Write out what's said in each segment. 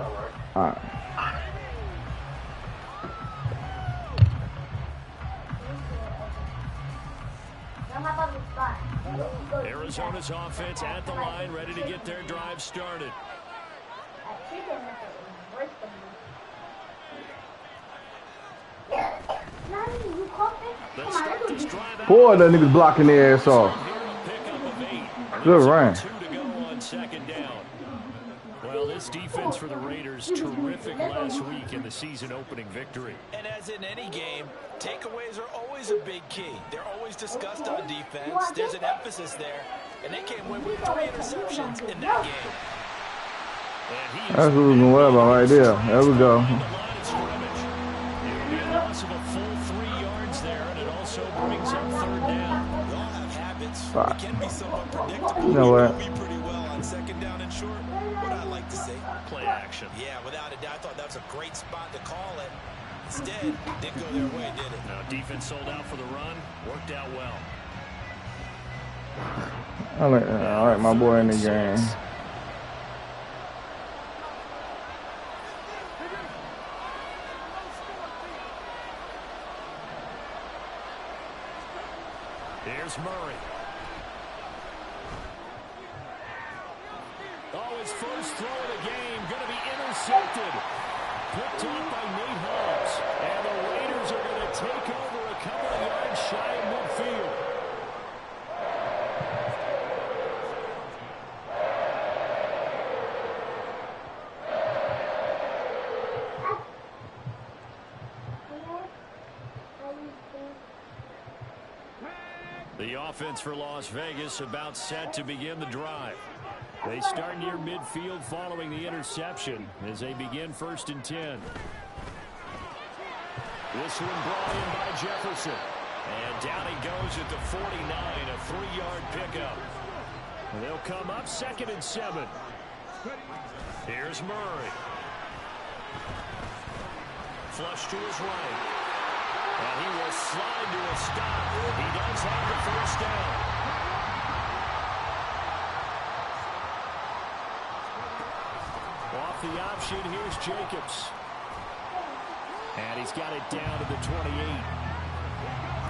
All right. Arizona's offense at the line, ready to get their drive started. Boy, that nigga's blocking their ass off. Good run. Well, this defense for the Raiders, terrific last week in the season-opening victory. And as in any game, takeaways are always a big key. They're always discussed on defense. There's an emphasis there, and they came away with 3 interceptions in that game. That's what we're going to worry about right there. There we go. It would be a loss of a full 3 yards there, and it also brings up 3rd down. We all have habits. We can be somewhat predictable. You know what? We do pretty well on 2nd down and short. What I like to see. Play action. Yeah, without a doubt. I thought that was a great spot to call it. Instead, didn't go their way, did it? Now, defense sold out for the run. Worked out well. I like my boy in the game. Here's Murray. Oh, his first throw of the game going to be intercepted. Picked off by Nate Holmes. And the Raiders are going to take over a couple of yards shy of midfield. The offense for Las Vegas about set to begin the drive. They start near midfield following the interception as they begin 1st and 10. This one brought in by Jefferson. And down he goes at the 49, a 3-yard pickup. And they'll come up 2nd and 7. Here's Murray. Flush to his right. And he will slide to a stop. He does have the 1st down. Off the option, here's Jacobs. And he's got it down to the 28.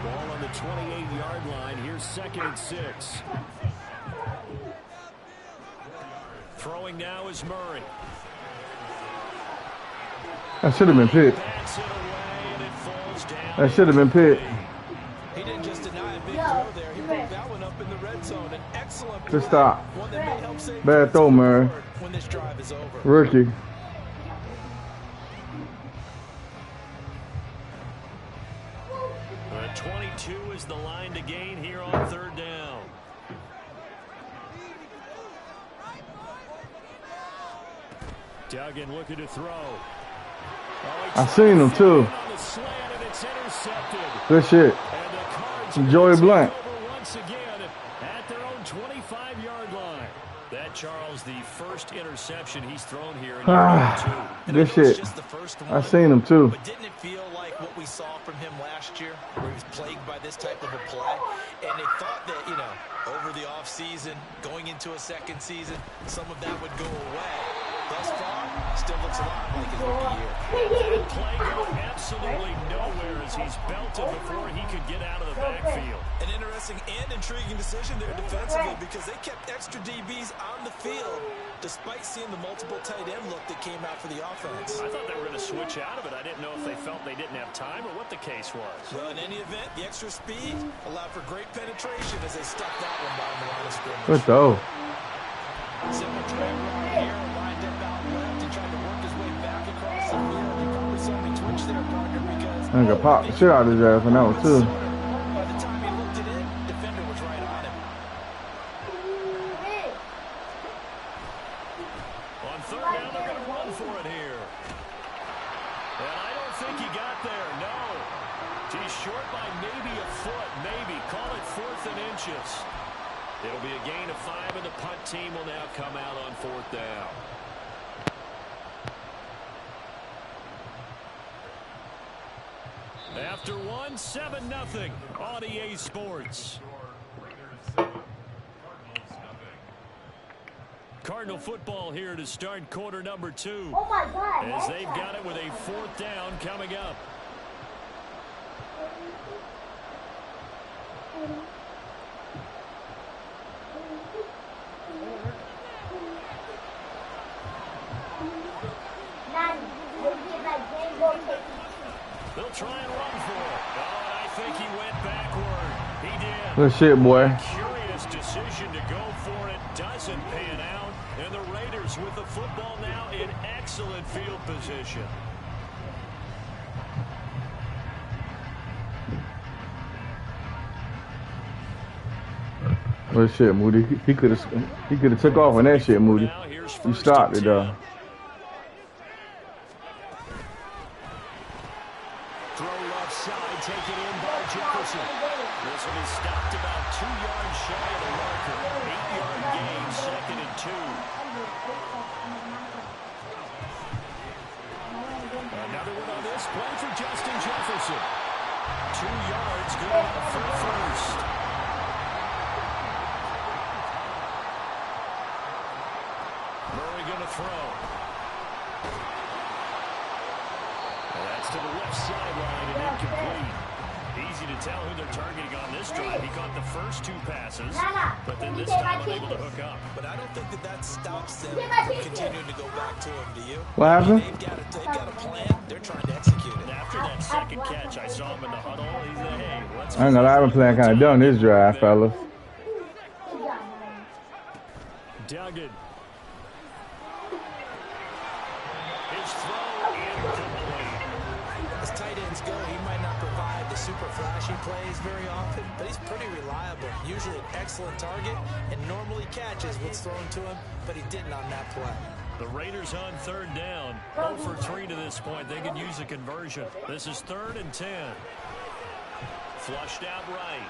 Ball on the 28-yard line. Here's 2nd and 6. Throwing now is Murray. That should have been picked. That should have been picked. He didn't just deny a big throw there. He picked that one up in the red zone. An excellent play. Good stop. One that may help save Bad throw, Murray. when this drive is over. Rookie. The 22 is the line to gain here on 3rd down. Duggan looking to throw. I seen him too. Good shit. Joey Blunt. Once again at their own 25-yard line. That, Charles, the first interception he's thrown here in year 2. Good shit. I seen him too. But didn't it feel like what we saw from him last year, where he was plagued by this type of a play? And they thought that, you know, over the offseason, going into a 2nd season, some of that would go away. Thus far, still looks a lot like his rookie year. That play going absolutely nowhere as he's belted before he could get out of the backfield. An interesting and intriguing decision there defensively because they kept extra DBs on the field despite seeing the multiple tight end look that came out for the offense. I thought they were going to switch out of it. I didn't know if they felt they didn't have time or what the case was. Well, in any event, the extra speed allowed for great penetration as they stuck that one by the line of scrimmage. Good throw. Simple drag right here, lined up out left. He tried to work his way back across the field. He probably saw me twitch there, partner, because I got popped the shit out of his ass on that one too. by the time he looked it in, defender was right on him. On 3rd down, they're going to run for it here. And I don't think he got there, no. He's short by maybe a foot, maybe. Call it 4th and inches. It'll be a gain of 5, and the punt team will now come out on 4th down. After 1, 7-0 on EA Sports. Cardinal football here to start quarter number 2. Oh my God! As they've got it with a 4th down coming up. They'll try and run for it. Oh, and I think he went backward. He did. Good shit, boy. Curious decision to go for it. Doesn't pan out. And the Raiders with the football now in excellent field position. Good shit, Moody. He could have took off on that shit, Moody. You stopped it though. Throw left side, taken in by Jefferson. This one is stopped about 2 yards shy of the marker. 8-yard gain, 2nd and 2. Another one on this play for Justin Jefferson. 2 yards, good enough for the first. Murray going to throw. That's to the left sideline and incomplete. Easy to tell who they're targeting on this drive. He caught the first 2 passes, but then this time unable to hook up. But I don't think that stops them from continuing to go back to him, do you? What happened? They've got a plan. They're trying to execute it. And after that second catch, I saw him in the huddle. He said, hey, let's I ain't gonna lie, I've been playing kind of dumb this drive, fellas. Duggan. His throw incomplete. As tight ends go, he might not provide the super flashy plays very often, but he's pretty reliable. Usually an excellent target and normally catches what's thrown to him, but he didn't on that play. The Raiders on 3rd down. 0 for 3 to this point. They could use a conversion. This is 3rd and 10. Flushed out right.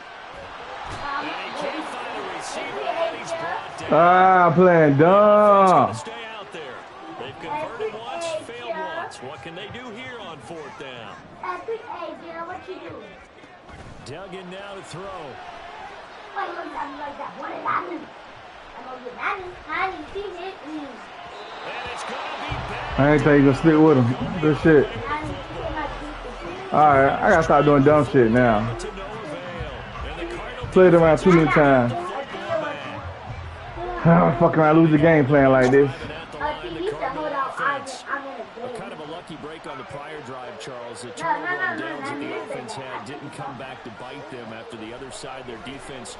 And he can't find a receiver, and he's brought down. Ah, playing dumb. Stay out there. They've converted once, failed once. What can they do here on 4th down? What you do? Duggan now to throw. And it's going to be bad. I ain't think you gonna stick with him. Good shit. Alright, I gotta stop doing dumb shit now. To no avail. And the Cardinals Played around too many times. I'm fucking around, lose the game playing like this. at the line, the Cardinal offense. Kind of a lucky break on the prior drive, Charles. The turnover on downs that the offense had didn't come back to bite them after the other side. Their defense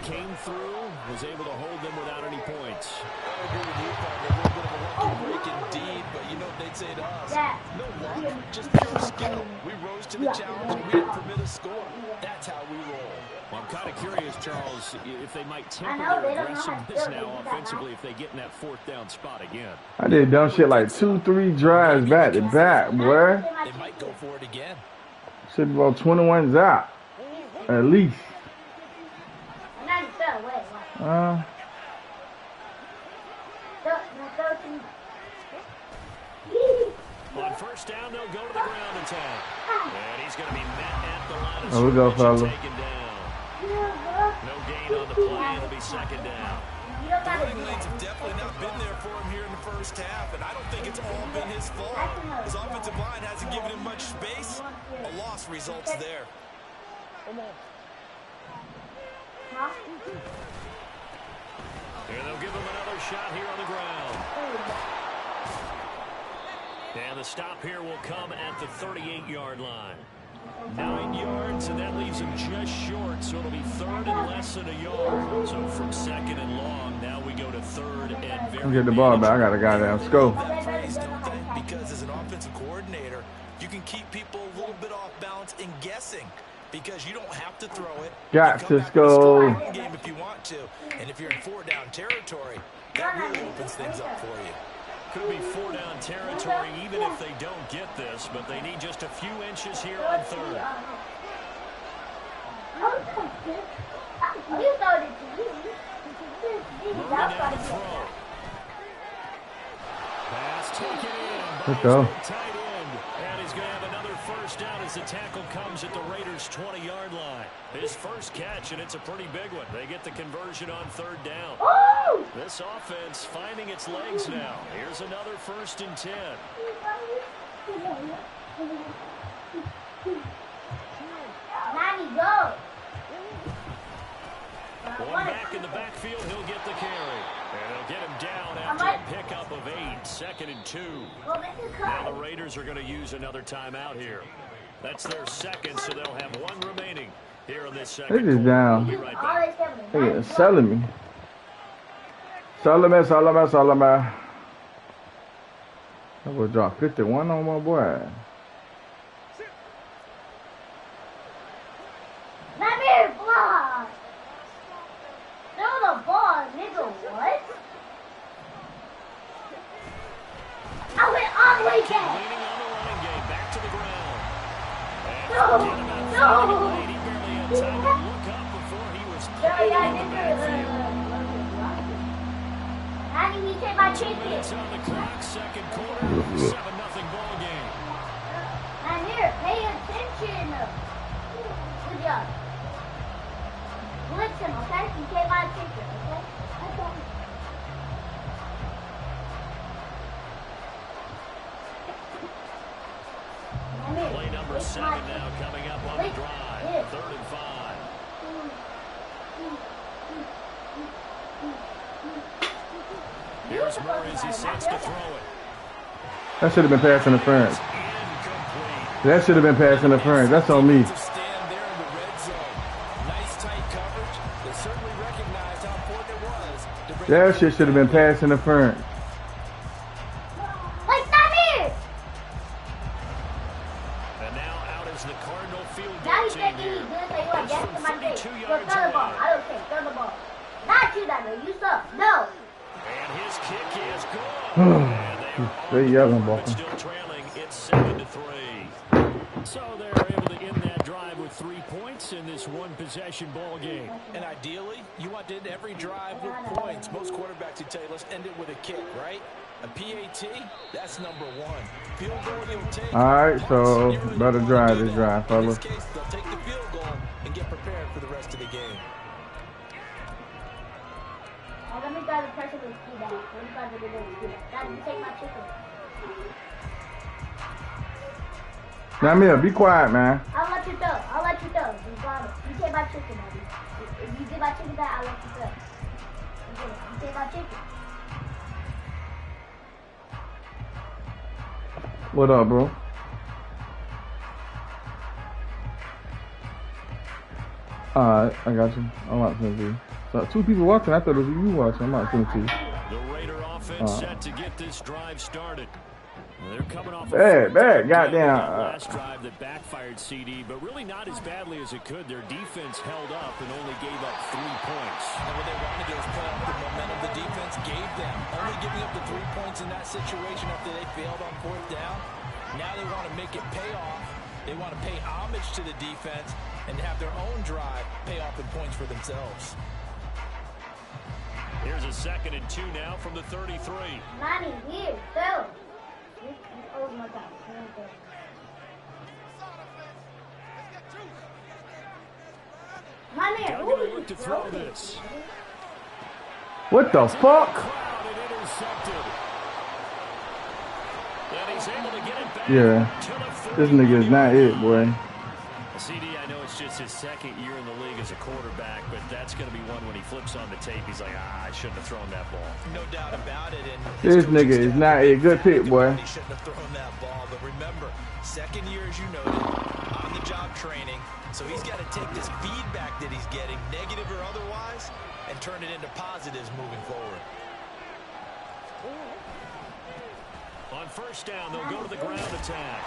came through, was able to hold them without any points. I agree with you, Bob. A little bit of a lucky break indeed, but you know what they'd say to us? No luck, just pure skill. We rose to the challenge and we didn't permit a score. That's how we roll. Well, I'm kind of curious, Charles, if they might temper their aggressiveness now offensively if they get in that 4th down spot again. I did dumb shit like 2-3 drives back to back, boy. They might go for it again. Should be about 21's out. At least. On 1st down, they'll go to the ground attack. And he's going to be met at the line of There we go, scrimmage fella. and taken down. No gain on the play. It'll be 2nd down. The running lanes have definitely not been there for him here in the first half, and I don't think it's all been his fault. His offensive line hasn't given him much space. A loss results there. And they'll give him another shot here on the ground. And the stop here will come at the 38-yard line. 9 yards, and that leaves him just short, so it'll be 3rd and less than a yard. So from 2nd and long, now we go to 3rd and very. I'm getting the ball back. I got a goddamn scope. That phrase, don't they? Because as an offensive coordinator, you can keep people a little bit off balance and guessing. Because you don't have to throw it. Got You to come back and score. score in the game if you want to. And if you're in 4-down territory, that really opens things up for you. Could be 4-down territory even if they don't get this, but they need just a few inches here on 3rd. Murray down to throw. Pass taken in by Let's go. his tight end. And he's going to have another 1st down and the tackle comes at the Raiders' 20-yard line. His first catch, and it's a pretty big one. They get the conversion on 3rd down. Oh! This offense finding its legs now. Here's another 1st and 10. Manny, go. One back in the backfield, he'll get the carry. And they'll get him down after a pickup of 8, 2nd and 2. Now the Raiders are going to use another timeout here. That's their second, so they'll have 1 remaining here in this second. They just down. We'll be right back. They selling me. Selling me. I will drop 51 on my boy. Let me block. Throw the ball, nigga. What? I went all the way Leaning back. on the running game, back to the ground. And No, forget about no. finding it late. He barely had time to look up before he was Manny, in the backfield. he take my 2 chicken. minutes on the clock, second quarter, 7-0 ball game. And here, pay attention. Good job. Blitz him, okay? He take my chicken, okay? Okay. Play number 7 now coming up on the drive. 3rd and 5. Here's Moore as he sets to throw it. That should have been pass interference. Incomplete. That should have been pass interference. That's on me. To stand there in the red zone. Nice tight coverage. They certainly recognized how important it was to bring That shit should have been pass interference. Like, stop here! And now out is the Cardinal field Now goal he's team thinking he's here. good, so you want This to from get to my face. 32 Go yards throw the ball. away. I don't care. Throw the ball. Not you, that way. You suck. No. And his kick is good. And They yelling, but boy. still trailing. It's 7-3. So they're able to end that drive with 3 points in this one-possession ball game. And ideally, you want to end every drive with points. Most quarterbacks would tell you, let's end it with a kick, right? A PAT, that's number 1. Field goal you'll take. All right, so You really better wanna drive do this that. drive, In fellas. this case, they'll take the field goal and get prepared for the rest of the game. Oh, let me try the pressure with ski back. Let me try to do this. Dad, you take my chicken. Now, Mia, be quiet, man. I'll let you throw. I'll let you throw. You promise. You take my chicken, Daddy. If you get my chicken back, I'll let you throw. You take my chicken. What up, bro? Alright, I got you. I'm not gonna see. So 2 people watching. I thought it was you watching. I'm not gonna see. The Raider offense set to get this drive started. They're coming off a Bad, goddamn. last drive that backfired CD, but really not as badly as it could. Their defense held up and only gave up 3 points. And what they wanted to do is play off the momentum the defense gave them. Only giving up the 3 points in that situation after they failed on 4th down. Now they want to make it pay off. They want to pay homage to the defense and have their own drive pay off in points for themselves. Here's a 2nd and 2 now from the 33. Mommy, here, throw. Oh my God. Mommy, Now going to look to throw this. What the fuck? Crowd and intercepted. And he's able to get it back Yeah. to the 30. This nigga is not it, boy. CD, I know it's just his 2nd year in the league as a quarterback, but that's going to be one when he flips on the tape. He's like, I shouldn't have thrown that ball. No doubt about it. And This nigga is not a good pick, boy. He shouldn't have thrown that ball. But remember, 2nd year, as you noted, on-the-job training. So he's got to take this feedback that he's getting, negative or otherwise, and turn it into positives moving forward. On 1st down, they'll go to the ground attack.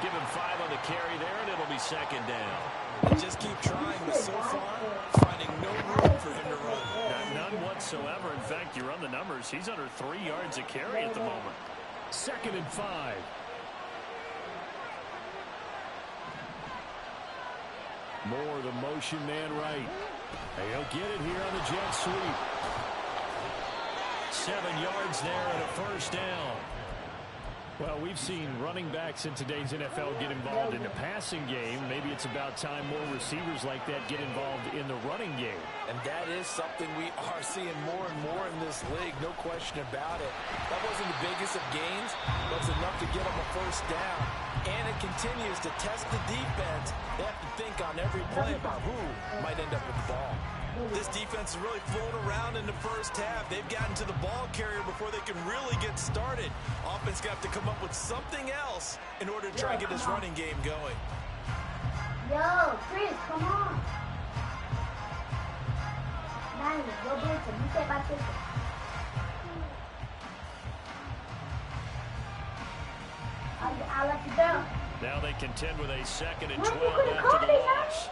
Give him 5 on the carry there, and it'll be 2nd down. And just keep trying, but so far, finding no room for him to run. None whatsoever. In fact, you run the numbers. He's under 3 yards a carry at the moment. 2nd and 5. Moore, the motion man right. He'll get it here on the jet sweep. 7 yards there and a 1st down. Well, we've seen running backs in today's NFL get involved in the passing game. Maybe it's about time more receivers like that get involved in the running game. And that is something we are seeing more and more in this league, no question about it. That wasn't the biggest of gains, but it's enough to get them a first down. And it continues to test the defense. They have to think on every play about who might end up with the ball. This defense is really flown around in the first half. They've gotten to the ball carrier before they can really get started. Offense got to come up with something else in order to try and get this running game going. Yo, Chris, come on. Nice, go get him. You say my sister. I'll let you go. Now they contend with a 2nd and 12 after the loss.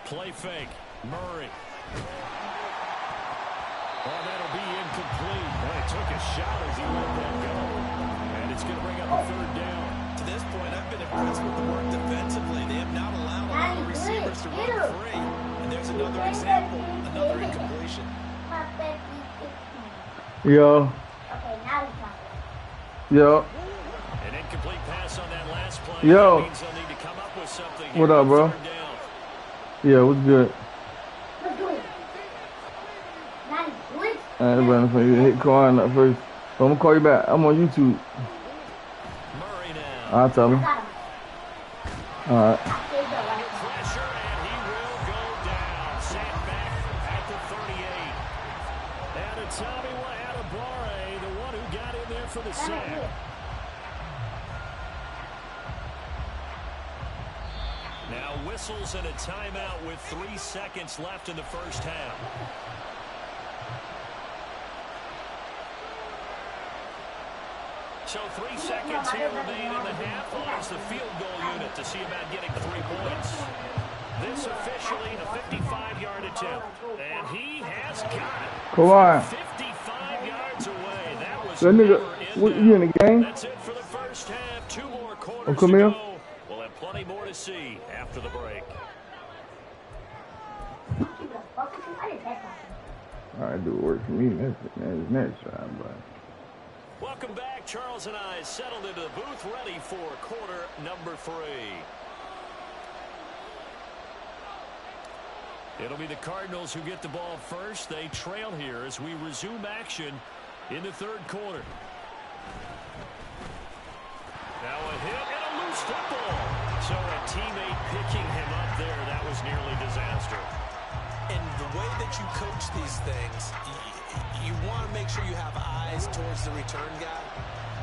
Play fake. Murray. Oh, that'll be incomplete. Well, he took a shot as he let that go. And it's going to bring up a 3rd down. To this point, I've been impressed with the work defensively. They have not allowed a lot of receivers to run free. And there's another example, another incompletion. Yo. Okay, now he's talking. Yo. An incomplete pass on that last play. Yo. That means they'll need to come up with something. What up, bro? Yeah, what's good? What's good? Nice, good. I ain't running for you. Hit Kawhi up first. So I'm gonna call you back. I'm on YouTube. Murray now. I'll tell him. Got him. Alright. Pressure, and he will go down. Sent back at the 38. And it's Tommy Adebawore, the one who got in there for the sack. Now whistles and a timeout with 3 seconds left in the first half. So 3 seconds here remain in the half. Allows the field goal unit to see about getting 3 points. This officially a 55-yard attempt. And he has got it. Come on. 55 yards away. That was That nigga, what, you in the game? That's it for the first half. 2 more quarters Oh, come to here. go. We'll have plenty more to see after the break. Alright, do it work for me next time, but. Welcome back. Charles and I settled into the booth, ready for quarter number 3. It'll be the Cardinals who get the ball first. They trail here as we resume action in the 3rd quarter. Now a hit and a loose football. So a teammate picking him up there, that was nearly disaster. And the way that you coach these things, you want to make sure you have eyes towards the return guy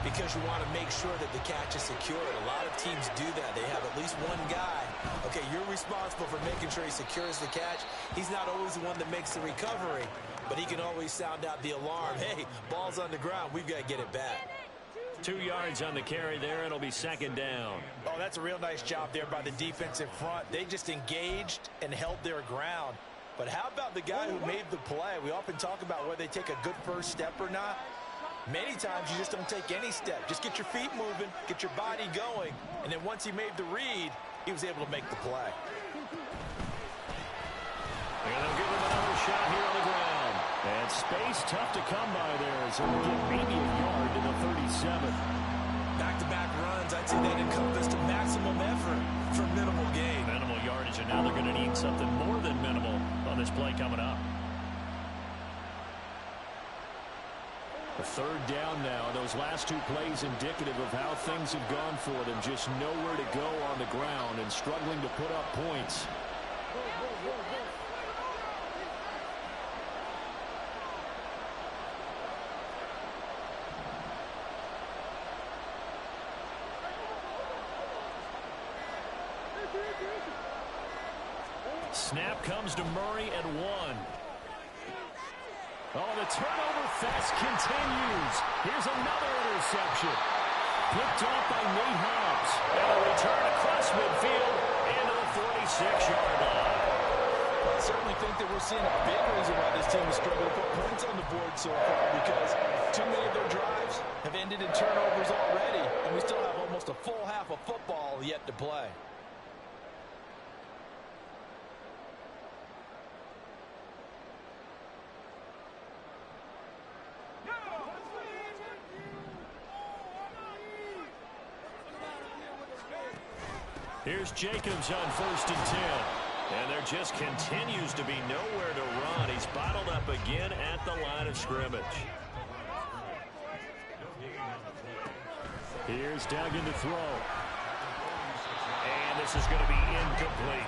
because you want to make sure that the catch is secured. A lot of teams do that. They have at least one guy. Okay, you're responsible for making sure he secures the catch. He's not always the one that makes the recovery, but he can always sound out the alarm. Hey, ball's on the ground. We've got to get it back. 2 yards on the carry there. It'll be 2nd down. Oh, that's a real nice job there by the defensive front. They just engaged and held their ground. But how about the guy who made the play? We often talk about whether they take a good first step or not. Many times you just don't take any step. Just get your feet moving, get your body going, and then once he made the read, he was able to make the play. And they'll give him another shot here on the ground. And space tough to come by there as he'll get maybe a yard to the 37. Back-to-back runs, I'd say that encompassed maximum effort for minimal gain. Minimal yardage, and now they're going to need something more than minimal on this play coming up. A 3rd down now. Those last 2 plays indicative of how things have gone for them. Just nowhere to go on the ground and struggling to put up points. Snap comes to Murray at 1. Oh, the turnover fest continues. Here's another interception. Picked off by Nate Hobbs. And a return across midfield into the 46-yard line. I certainly think that we're seeing a big reason why this team has struggled to put points on the board so far because too many of their drives have ended in turnovers already, and we still have almost a full half of football yet to play. Here's Jacobs on 1st and 10. And there just continues to be nowhere to run. He's bottled up again at the line of scrimmage. Here's Duggan to throw. And this is going to be incomplete.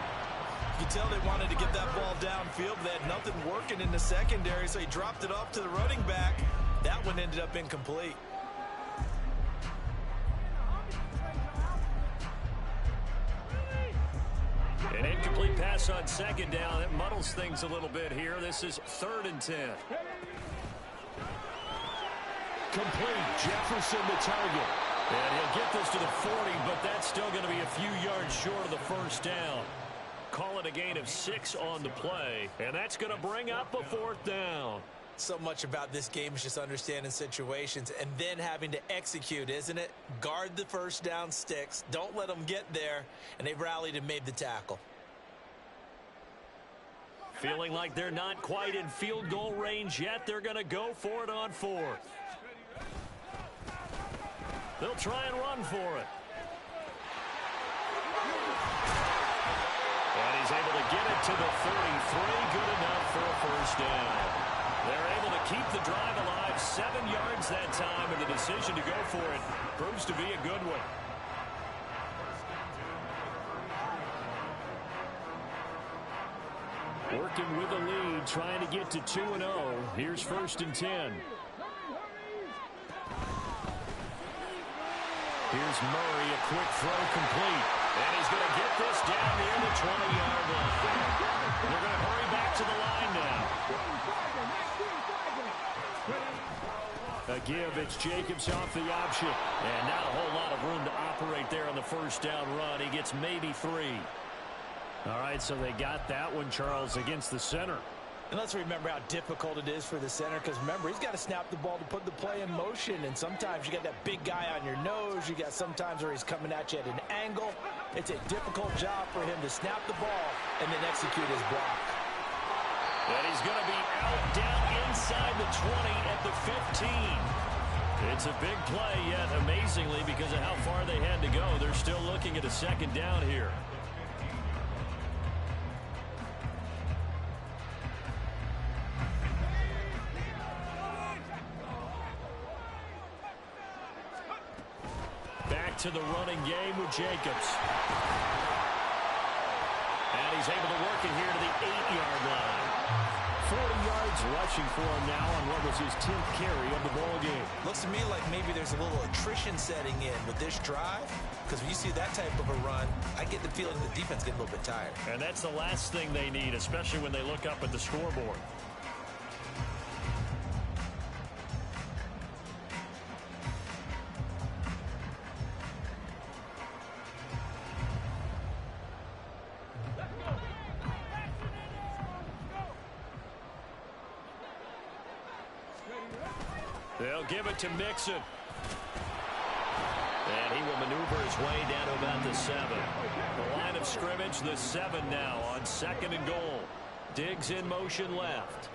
You can tell they wanted to get that ball downfield. They had nothing working in the secondary, so he dropped it off to the running back. That one ended up incomplete. An incomplete pass on 2nd down. That muddles things a little bit here. This is 3rd and 10. Complete. Jefferson the target. And he'll get this to the 40, but that's still going to be a few yards short of the 1st down. Call it a gain of 6 on the play, and that's going to bring up a 4th down. So much about this game is just understanding situations and then having to execute, isn't it? Guard the 1st down sticks. Don't let them get there, and they rallied and made the tackle. Feeling like they're not quite in field goal range yet. They're going to go for it on 4th. They'll try and run for it. And he's able to get it to the 33. Good enough for a 1st down. They're able to keep the drive alive. 7 yards that time, and the decision to go for it proves to be a good one. Working with a lead, trying to get to 2-0. Here's 1st and 10. Here's Murray, a quick throw complete. And he's going to get this down near the 20-yard line. They're going to hurry back to the line now. A give, it's Jacobs off the option. And not a whole lot of room to operate there on the 1st down run. He gets maybe 3. All right, so they got that one, Charles, against the center. And let's remember how difficult it is for the center, because remember, he's got to snap the ball to put the play in motion, and sometimes you got that big guy on your nose. You got sometimes where he's coming at you at an angle. It's a difficult job for him to snap the ball and then execute his block. And he's going to be out down inside the 20 at the 15. It's a big play, yet amazingly, because of how far they had to go, they're still looking at a 2nd down here. Back to the running game with Jacobs. And he's able to work it here to the 8-yard line. 40 yards rushing for him now on what was his 10th carry of the ball game. Looks to me like maybe there's a little attrition setting in with this drive, because when you see that type of a run, I get the feeling the defense getting a little bit tired. And that's the last thing they need, especially when they look up at the scoreboard. They'll give it to Mixon. And he will maneuver his way down to about the 7. The line of scrimmage, the 7 now on 2nd and goal. Diggs in motion left.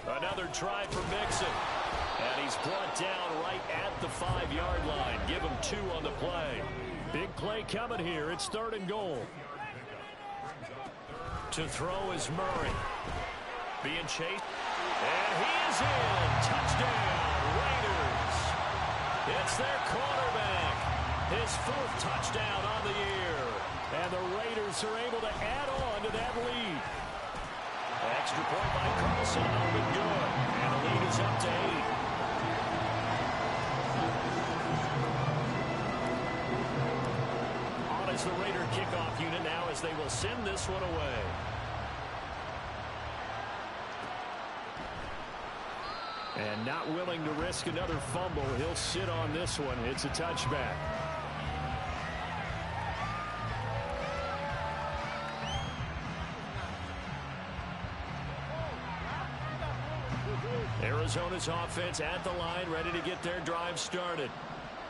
Another try for Mixon. And he's brought down right at the 5-yard line. Give him 2 on the play. Big play coming here. It's 3rd and goal. To throw is Murray. Being chased. And he is in. Touchdown, Raiders. It's their quarterback. His 4th touchdown on the year. And the Raiders are able to add on to that lead. Extra point by Carlson. Open good. And the lead is up to 8. The Raider kickoff unit now as they will send this one away. And not willing to risk another fumble, he'll sit on this one. It's a touchback. Arizona's offense at the line, ready to get their drive started.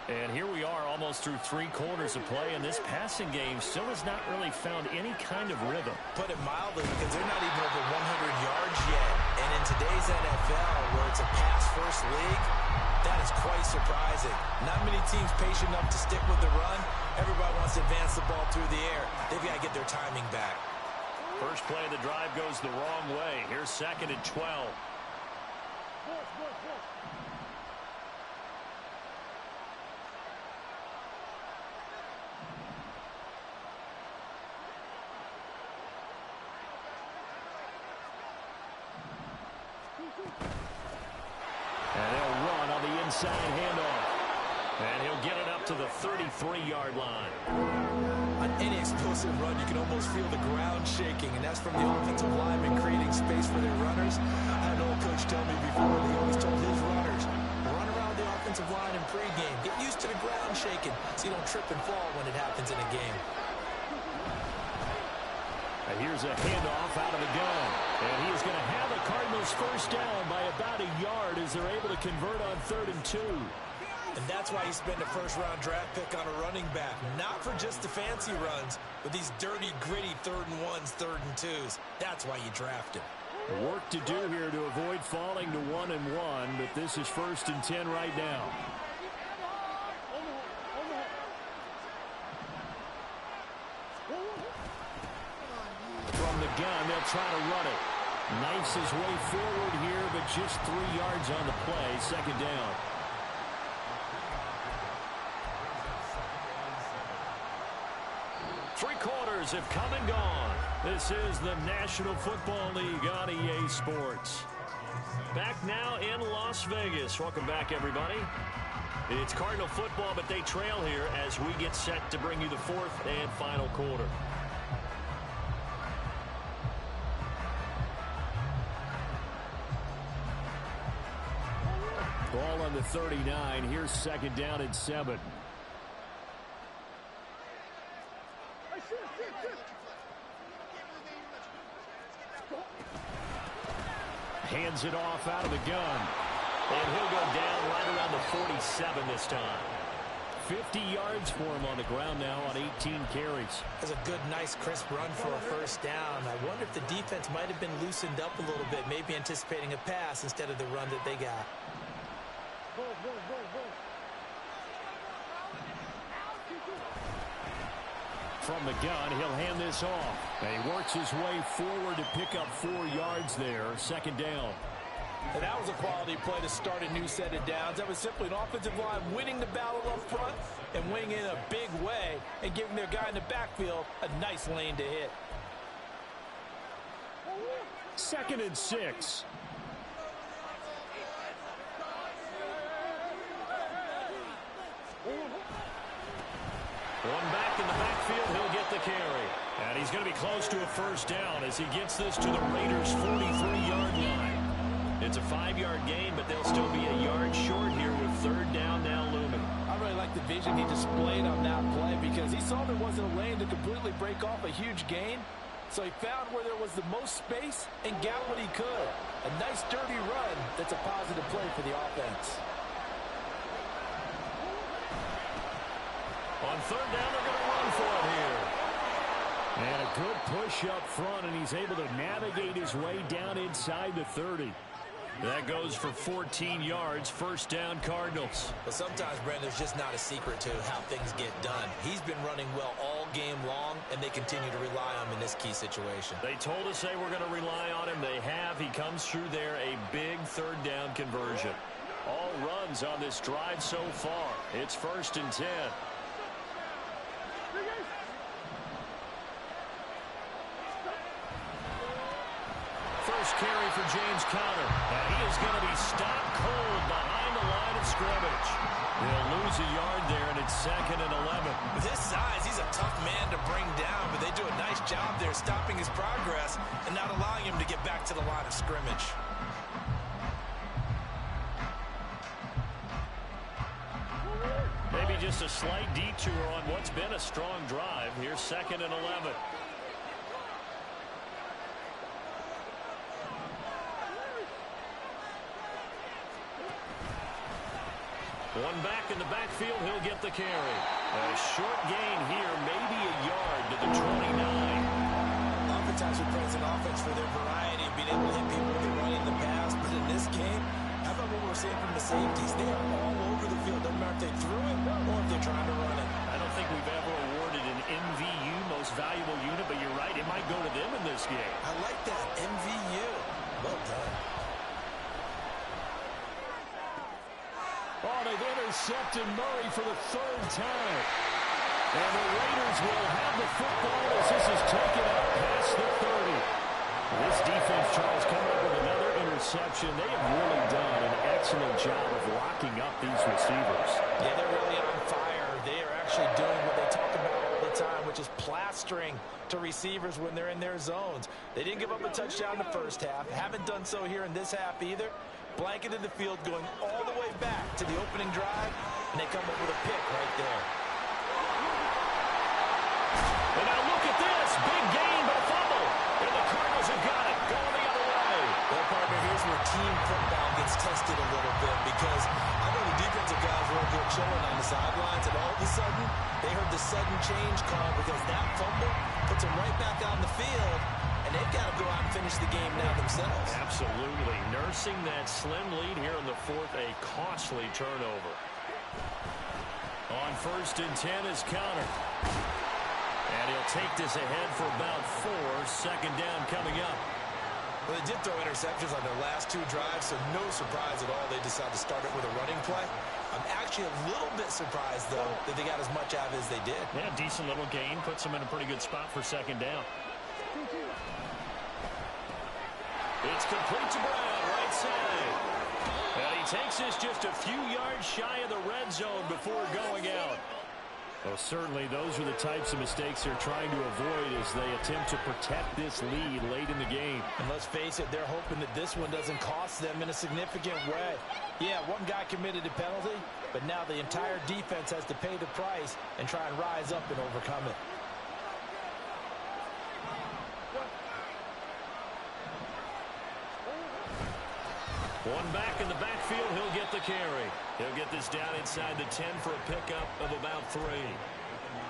And here we are almost through 3 quarters of play, and this passing game still has not really found any kind of rhythm. Put it mildly, because they're not even over 100 yards yet. And in today's NFL, where it's a pass-first league, That is quite surprising. Not many teams patient enough to stick with the run. Everybody wants to advance the ball through the air. They've got to get their timing back. First play of the drive goes the wrong way. Here's 2nd and 12. And he'll run on the inside handoff. And he'll get it up to the 33-yard line. On any explosive run, you can almost feel the ground shaking, and that's from the offensive linemen creating space for their runners. I had an old coach tell me before, he always told his runners, run around the offensive line in pregame. Get used to the ground shaking so you don't trip and fall when it happens in a game. And here's a handoff out of the gun. And he is going to have the Cardinals first down by about a yard as they're able to convert on 3rd and 2. And that's why you spend a first-round draft pick on a running back. Not for just the fancy runs, but these dirty, gritty 3rd and 1s, 3rd and 2s. That's why you draft him. Work to do here to avoid falling to 1 and 1, but this is 1st and 10 right now. From the gun, they'll try to run it. Knifes his way forward here, but just 3 yards on the play. 2nd down. Three quarters have come and gone. This is the National Football League on EA Sports. Back now in Las Vegas. Welcome back, everybody. It's Cardinal football, but they trail here as we get set to bring you the 4th and final quarter. Ball on the 39. Here's 2nd down and 7. Hands it off out of the gun. And he'll go down right around the 47 this time. 50 yards for him on the ground now on 18 carries. That's a good, nice, crisp run for a first down. I wonder if the defense might have been loosened up a little bit, maybe anticipating a pass instead of the run that they got. From the gun, he'll hand this off. And he works his way forward to pick up 4 yards there. 2nd down. And that was a quality play to start a new set of downs. That was simply an offensive line winning the battle up front and winning in a big way and giving their guy in the backfield a nice lane to hit. 2nd and 6. One back in the backfield, he'll get the carry. And he's going to be close to a first down as he gets this to the Raiders' 43-yard line. It's a 5-yard gain, but they'll still be a yard short here with 3rd down now looming. I really like the vision he displayed on that play because he saw there wasn't a lane to completely break off a huge gain. So he found where there was the most space and got what he could. A nice, dirty run that's a positive play for the offense. On 3rd down, they're going to run for it here. And a good push up front, and he's able to navigate his way down inside the 30. That goes for 14 yards. First down, Cardinals. But sometimes, Brandon, there's just not a secret to how things get done. He's been running well all game long, and they continue to rely on him in this key situation. They told us they were going to rely on him. They have. He comes through there, a big 3rd down conversion. All runs on this drive so far. It's 1st and 10. First carry for James Conner. And he is going to be stopped cold behind the line of scrimmage. They'll lose a yard there, and it's 2nd and 11. With his size, he's a tough man to bring down, but they do a nice job there stopping his progress and not allowing him to get back to the line of scrimmage. Maybe just a slight detour on what's been a strong drive. Here's 2nd and 11. One back in the backfield, he'll get the carry. A short gain here, maybe a yard to the 29. Oftentimes we praise an offense for their variety of being able to hit people with the run in the past, but in this game, how about what we're seeing from the safeties, they are all over the field. Doesn't matter if they threw it or if they're trying to run it. I don't think we've ever awarded an MVU, most valuable unit, but you're right, it might go to them in this game. I like that, MVU. Well done. Oh, they've intercepted Murray for the third time. And the Raiders will have the football as this is taken out past the 30. This defense, Charles, coming up with another interception. They have really done an excellent job of locking up these receivers. Yeah, they're really on fire. They are actually doing what they talk about all the time, which is plastering to receivers when they're in their zones. They didn't give up a touchdown in the first half. Haven't done so here in this half either. Blanketed the field going all the way back to the opening drive, and they come up with a pick right there. And now look at this. Big gain, but a fumble. And the Cardinals have got it. Going the other way. Well, partner, here's where team football gets tested a little bit because I know the defensive guys were over here chilling on the sidelines, and all of a sudden, they heard the sudden change call because that fumble puts them right back on the field, and they've got to go out and finish the game now themselves. Absolutely. Nursing that slim lead here in the fourth, a costly turnover. On 1st and 10 is Conner. And he'll take this ahead for about 4. Second down coming up. Well, they did throw interceptions on their last 2 drives, so no surprise at all they decided to start it with a running play. I'm actually a little bit surprised, though, that they got as much out of it as they did. Yeah, decent little gain. Puts them in a pretty good spot for second down. It's complete to Brown, right side. And he takes this just a few yards shy of the red zone before going out. Well, certainly those are the types of mistakes they're trying to avoid as they attempt to protect this lead late in the game. And let's face it, they're hoping that this one doesn't cost them in a significant way. Yeah, one guy committed a penalty, but now the entire defense has to pay the price and try and rise up and overcome it. One back in the backfield, he'll get the carry. He'll get this down inside the 10 for a pickup of about 3.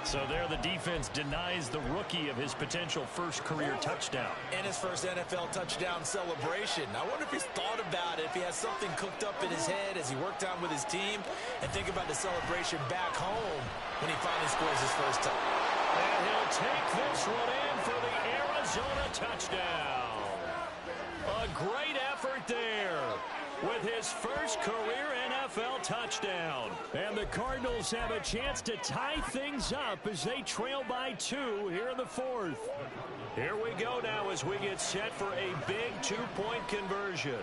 So there the defense denies the rookie of his potential first career touchdown. And his first NFL touchdown celebration. I wonder if he's thought about it, if he has something cooked up in his head as he worked on with his team, and think about the celebration back home when he finally scores his first touchdown. And he'll take this one in for the Arizona touchdown. A great effort there with his first career NFL touchdown. And the Cardinals have a chance to tie things up as they trail by 2 here in the 4th. Here we go now as we get set for a big 2-point conversion.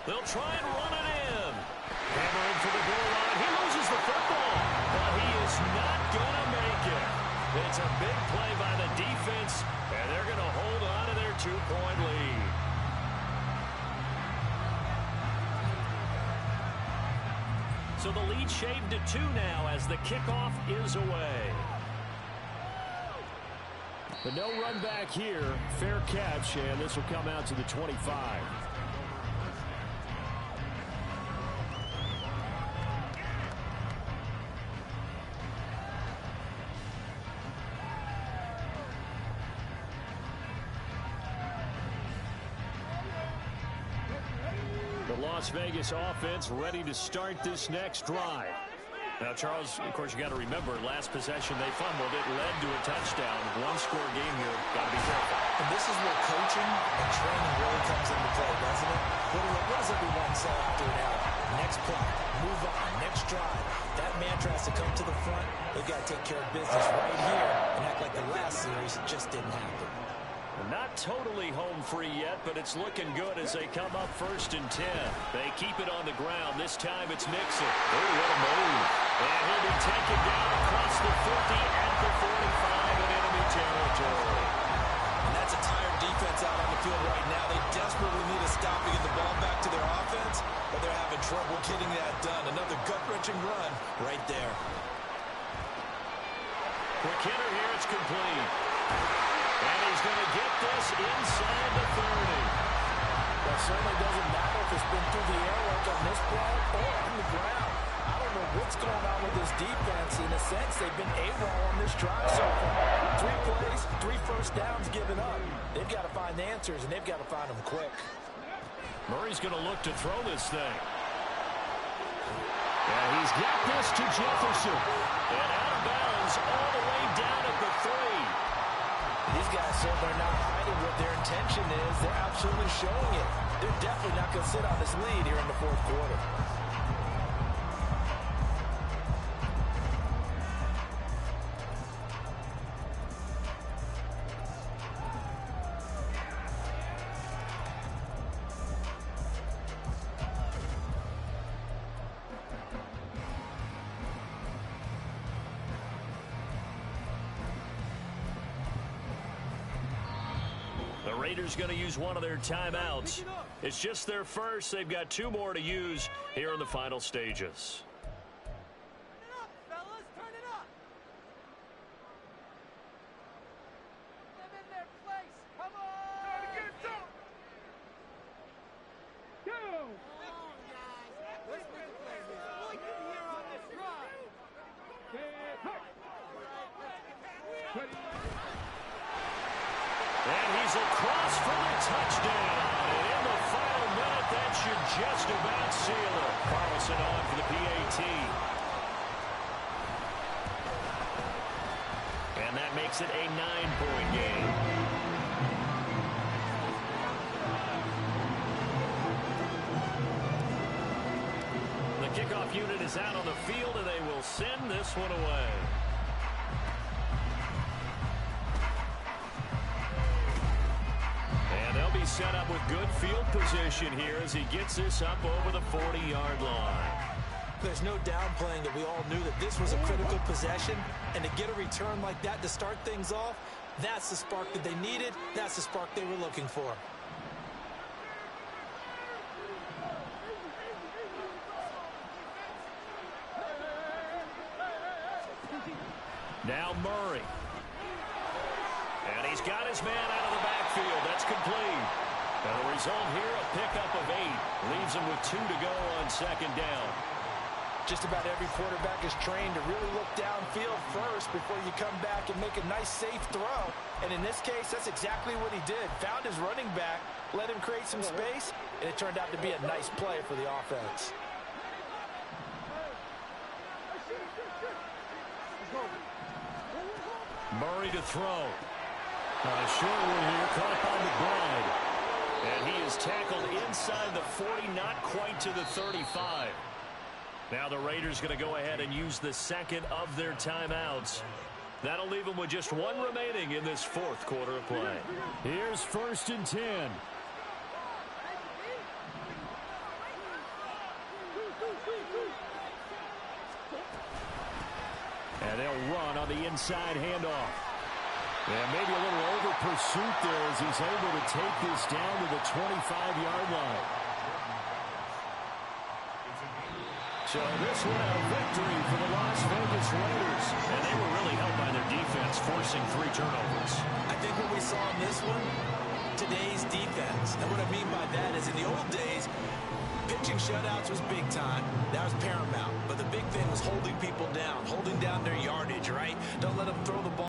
They'll try and run it in. Hammering for the goal line. He loses the football, but he is not going to make it. It's a big play by the defense, and they're going to hold on to their 2-point lead. So the lead shaved to 2 now as the kickoff is away. But no run back here. Fair catch, and this will come out to the 25. Las Vegas offense ready to start this next drive. Now, Charles, of course, you got to remember, last possession they fumbled. It led to a touchdown. One-score game here. Got to be careful. And this is where coaching and training really comes into play, doesn't it? What does everyone say after an out? Next play, move on, next drive. That mantra has to come to the front. They've got to take care of business right here and act like the last series just didn't happen. Not totally home free yet, but it's looking good as they come up 1st and 10. They keep it on the ground. This time it's Mixon. Oh, what a move. And he'll be taken down across the 50 at the 45 in enemy territory. And that's a tired defense out on the field right now. They desperately need a stop to get the ball back to their offense, but they're having trouble getting that done. Another gut-wrenching run right there. Quick hitter here. It's complete. And he's going to get this inside the 30. Well, it certainly doesn't matter if it's been through the air like on this play or on the ground. I don't know what's going on with this defense? In a sense, they've been AWOL on this drive so far. 3 plays, 3 first downs given up. They've got to find the answers, and they've got to find them quick. Murray's going to look to throw this thing. And he's got this to Jefferson. And out of bounds all the way down at the 3. These guys certainly are not hiding what their intention is. They're absolutely showing it. They're definitely not going to sit on this lead here in the 4th quarter. The Raiders going to use one of their timeouts. It's just their first. They've got 2 more to use here in the final stages. And he's across for the touchdown. And in the final minute, that should just about seal it. Carlson on for the PAT. And that makes it a 9-point game. The kickoff unit is out on the field, and they will send this one away. They'll be set up with good field position here as he gets this up over the 40-yard line. There's no downplaying that we all knew that this was a critical possession, and to get a return like that to start things off, that's the spark that they needed. That's the spark they were looking for. Now Murray. And he's got his man out of the backfield. That's complete. And the result here, a pickup of 8. Leaves him with 2 to go on 2nd down. Just about every quarterback is trained to really look downfield first before you come back and make a nice, safe throw. And in this case, that's exactly what he did. Found his running back, let him create some space, and it turned out to be a nice play for the offense. Murray to throw. Short one here, caught by McBride. And he is tackled inside the 40, not quite to the 35. Now the Raiders going to go ahead and use the 2nd of their timeouts. That'll leave them with just 1 remaining in this 4th quarter of play. Here's 1st and 10. And they'll run on the inside handoff. And maybe a little over pursuit there as he's able to take this down to the 25-yard line. So this one a victory for the Las Vegas Raiders. And they were really helped by their defense, forcing 3 turnovers. I think what we saw in this one, today's defense. And what I mean by that is in the old days, pitching shutouts was big time. That was paramount. But the big thing was holding people down, holding down their yardage, right? Don't let them throw the ball.